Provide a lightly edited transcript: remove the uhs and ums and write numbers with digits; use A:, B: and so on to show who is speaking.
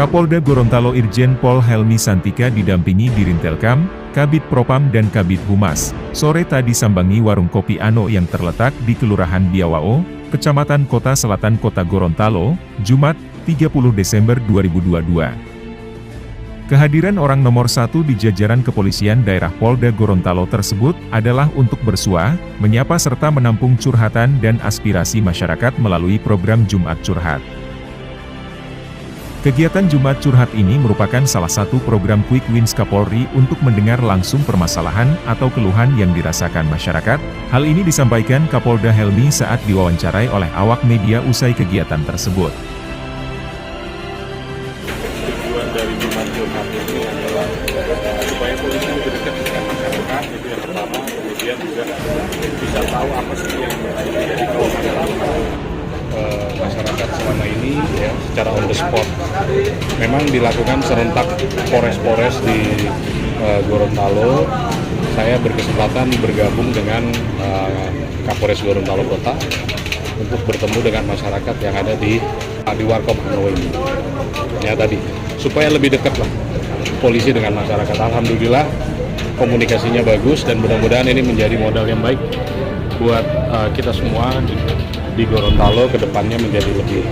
A: Kapolda Gorontalo Irjen Pol Helmi Santika didampingi Dirintelkam, Kabid Propam dan Kabid Humas, sore tadi sambangi warung kopi Ano yang terletak di Kelurahan Biawao, Kecamatan Kota Selatan Kota Gorontalo, Jumat, 30 Desember 2022. Kehadiran orang nomor 1 di jajaran kepolisian daerah Polda Gorontalo tersebut adalah untuk bersua, menyapa serta menampung curhatan dan aspirasi masyarakat melalui program Jumat Curhat. Kegiatan Jumat Curhat ini merupakan salah satu program Quick Wins Kapolri untuk mendengar langsung permasalahan atau keluhan yang dirasakan masyarakat. Hal ini disampaikan Kapolda Helmi saat diwawancarai oleh awak media usai kegiatan tersebut.
B: Tujuan dari Jumat Curhat ini adalah supaya polisi lebih dekat dengan masyarakat, itu yang pertama. Kemudian juga bisa tahu apa sih yang menjadi keluhan masyarakat selama ini, ya, secara on the spot. Memang dilakukan serentak Polres-Polres di Gorontalo. Saya berkesempatan bergabung dengan Kapolres Gorontalo Kota untuk bertemu dengan masyarakat yang ada di Warkop Ano ini. Ya tadi, supaya lebih dekat lah polisi dengan masyarakat. Alhamdulillah komunikasinya bagus dan mudah-mudahan ini menjadi modal yang baik buat kita semua di Gorontalo, ke depannya menjadi lebih